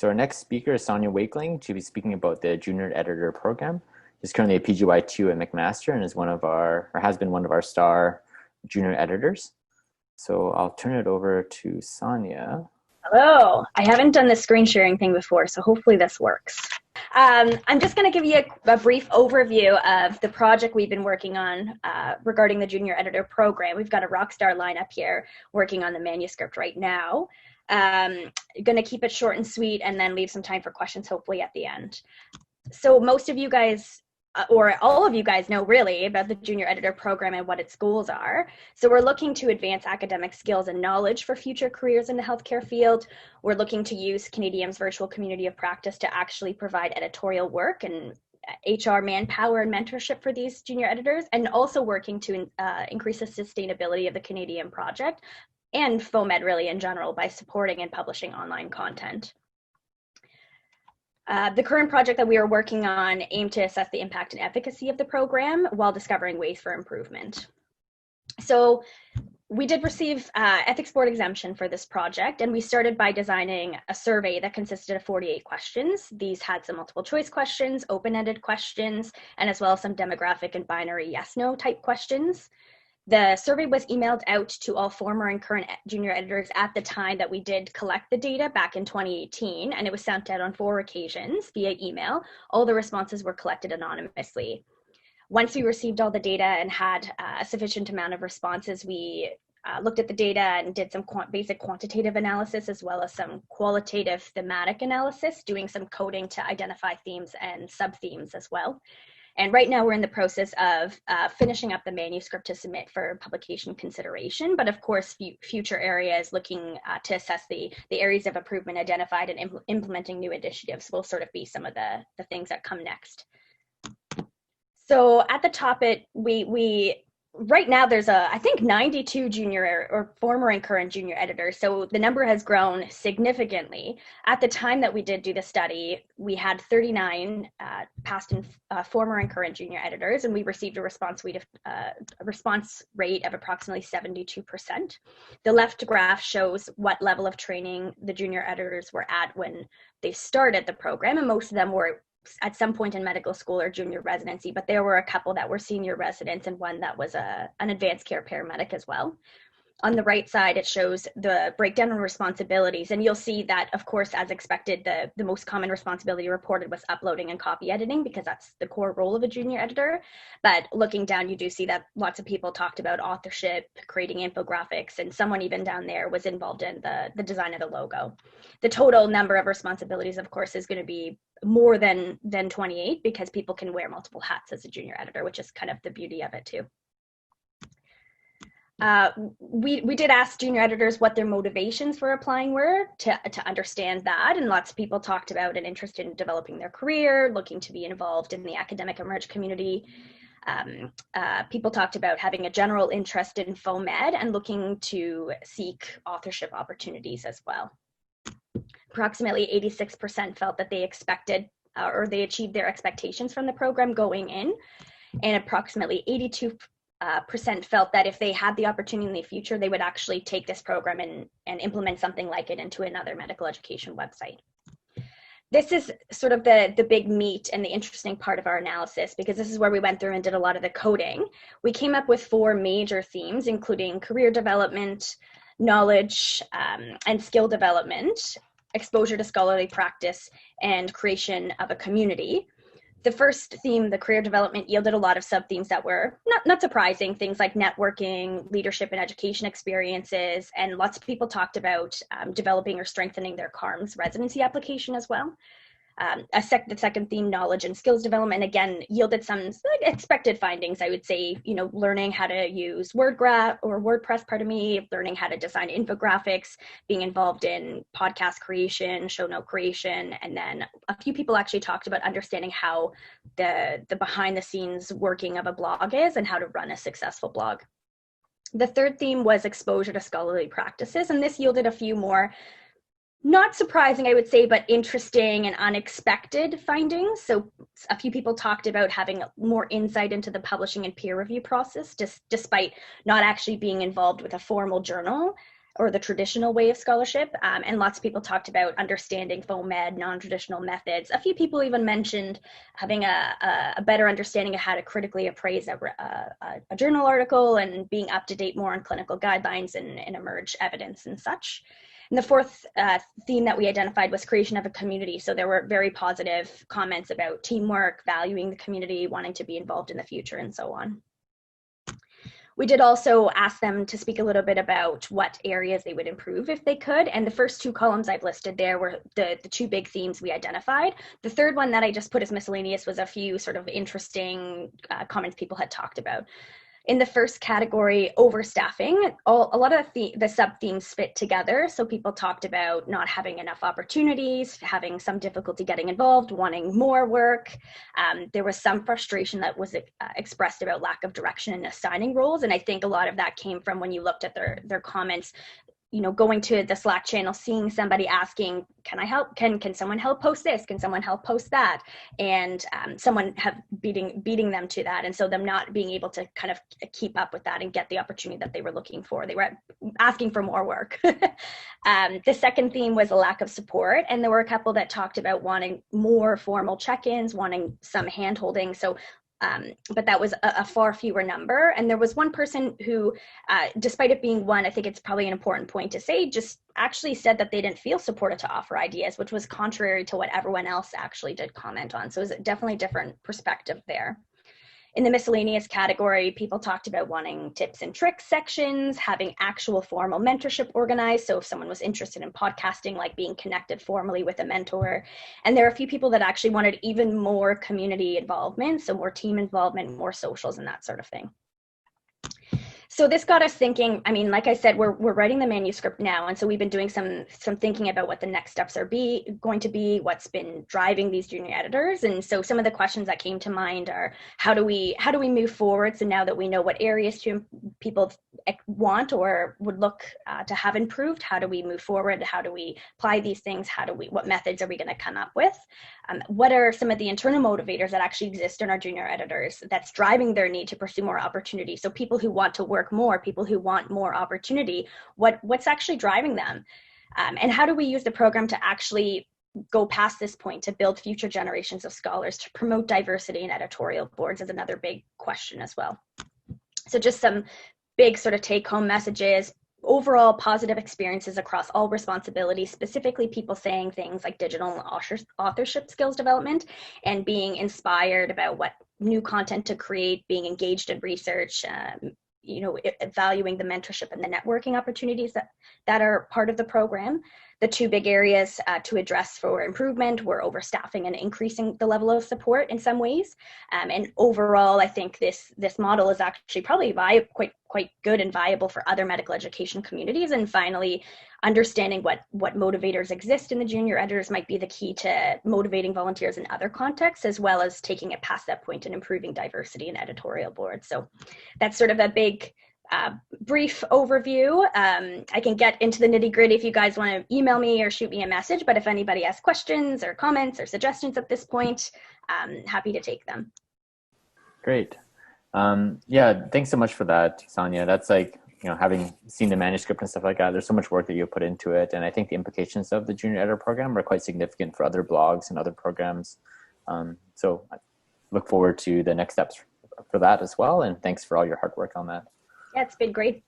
So our next speaker is Sonja Wakeling. She'll be speaking about the Junior Editor Program. She's currently a PGY2 at McMaster and is has been one of our star junior editors. So I'll turn it over to Sonja. Hello. I haven't done the screen sharing thing before, so hopefully this works. I'm just going to give you a brief overview of the project we've been working on regarding the Junior Editor Program. We've got a rock star lineup here working on the manuscript right now. Going to keep it short and sweet and then leave some time for questions hopefully at the end. So most of you guys, or all of you guys, know really about the Junior Editor Program and what its goals are. So we're looking to advance academic skills and knowledge for future careers in the healthcare field. We're looking to use CanadiEM's virtual community of practice to actually provide editorial work and HR manpower and mentorship for these junior editors, and also working to increase the sustainability of the CanadiEM project and FOMED really in general by supporting and publishing online content. The current project that we are working on aimed to assess the impact and efficacy of the program while discovering ways for improvement. So we did receive ethics board exemption for this project, and we started by designing a survey that consisted of 48 questions. These had some multiple choice questions, open-ended questions, and as well as some demographic and binary yes/no type questions. The survey was emailed out to all former and current junior editors at the time that we did collect the data back in 2018, and it was sent out on 4 occasions via email. All the responses were collected anonymously. Once we received all the data and had a sufficient amount of responses, we looked at the data and did some basic quantitative analysis as well as some qualitative thematic analysis, doing some coding to identify themes and sub-themes as well. And right now we're in the process of finishing up the manuscript to submit for publication consideration. But of course, future areas looking to assess the areas of improvement identified and implementing new initiatives will sort of be some of the things that come next. So at the top, right now there's I think 92 junior or former and current junior editors. So the number has grown significantly. At the time that we did do the study, we had 39 past and former and current junior editors, and we received a response rate of approximately 72%. The left graph shows what level of training the junior editors were at when they started the program, and most of them were at some point in medical school or junior residency, but there were a couple that were senior residents and one that was an advanced care paramedic as well. On the right side, it shows the breakdown of responsibilities, and you'll see that, of course, as expected, the most common responsibility reported was uploading and copy editing, because that's the core role of a junior editor. But looking down, you do see that lots of people talked about authorship, creating infographics, and someone even down there was involved in the design of the logo. The total number of responsibilities, of course, is going to be more than 28, because people can wear multiple hats as a junior editor, which is kind of the beauty of it too. We did ask junior editors what their motivations for applying were to understand that, and lots of people talked about an interest in developing their career, looking to be involved in the academic emerge community. People talked about having a general interest in FOMED and looking to seek authorship opportunities as well. Approximately 86% felt that they expected or they achieved their expectations from the program going in, and approximately 82% felt that if they had the opportunity in the future, they would actually take this program and implement something like it into another medical education website. This is sort of the big meat and the interesting part of our analysis, because this is where we went through and did a lot of the coding. We came up with 4 major themes, including career development, knowledge and skill development, exposure to scholarly practice, and creation of a community. The first theme, the career development, yielded a lot of sub-themes that were not surprising, things like networking, leadership and education experiences, and lots of people talked about developing or strengthening their CARMS residency application as well. The second theme, knowledge and skills development, again, yielded some expected findings, I would say, learning how to use WordPress, learning how to design infographics, being involved in podcast creation, show note creation, and then a few people actually talked about understanding how the behind the scenes working of a blog is and how to run a successful blog. The third theme was exposure to scholarly practices, and this yielded a few more not surprising, I would say, but interesting and unexpected findings. So a few people talked about having more insight into the publishing and peer review process, despite not actually being involved with a formal journal. or the traditional way of scholarship. And lots of people talked about understanding FOMED, non-traditional methods. A few people even mentioned having a better understanding of how to critically appraise a journal article and being up to date more on clinical guidelines and emerge evidence and such. And the fourth theme that we identified was creation of a community. So there were very positive comments about teamwork, valuing the community, wanting to be involved in the future, and so on. We did also ask them to speak a little bit about what areas they would improve if they could. And the first two columns I've listed there were the two big themes we identified. The third one that I just put as miscellaneous was a few sort of interesting comments people had talked about. In the first category, overstaffing, a lot of the sub-themes fit together. So people talked about not having enough opportunities, having some difficulty getting involved, wanting more work. There was some frustration that was expressed about lack of direction in assigning roles. And I think a lot of that came from when you looked at their comments, you know, going to the Slack channel, seeing somebody asking, can I help? Can someone help post this? Can someone help post that? And someone beating them to that. And so them not being able to kind of keep up with that and get the opportunity that they were looking for. They were asking for more work. The second theme was a lack of support. And there were a couple that talked about wanting more formal check-ins, wanting some hand-holding. So but that was a far fewer number. And there was one person who, despite it being one, I think it's probably an important point to say, just actually said that they didn't feel supported to offer ideas, which was contrary to what everyone else actually did comment on. So it was definitely a different perspective there. In the miscellaneous category, people talked about wanting tips and tricks sections, having actual formal mentorship organized. So if someone was interested in podcasting, like being connected formally with a mentor. And there are a few people that actually wanted even more community involvement, so more team involvement, more socials and that sort of thing. So this got us thinking. I mean, like I said, we're writing the manuscript now, and so we've been doing some thinking about what the next steps are going to be, what's been driving these junior editors. And so some of the questions that came to mind are, how do we move forward? So now that we know what areas people want or would look to have improved, how do we move forward? How do we apply these things? What methods are we going to come up with? What are some of the internal motivators that actually exist in our junior editors that's driving their need to pursue more opportunity? So people who want to work more, people who want more opportunity, what's actually driving them? And how do we use the program to actually go past this point to build future generations of scholars, to promote diversity in editorial boards is another big question as well. So just some big sort of take-home messages. Overall positive experiences across all responsibilities, specifically people saying things like digital authorship skills development and being inspired about what new content to create, being engaged in research, valuing the mentorship and the networking opportunities that are part of the program. The two big areas to address for improvement were overstaffing and increasing the level of support in some ways. And overall, I think this model is actually probably quite good and viable for other medical education communities. And finally, understanding what motivators exist in the junior editors might be the key to motivating volunteers in other contexts, as well as taking it past that point and improving diversity in editorial boards. So that's sort of a big brief overview. I can get into the nitty gritty if you guys want to email me or shoot me a message, but if anybody has questions or comments or suggestions at this point, happy to take them. Great. Yeah, thanks so much for that, Sonja. That's like, having seen the manuscript and stuff like that, there's so much work that you put into it. And I think the implications of the junior editor program are quite significant for other blogs and other programs. So I look forward to the next steps for that as well. And thanks for all your hard work on that. Yeah, it's been great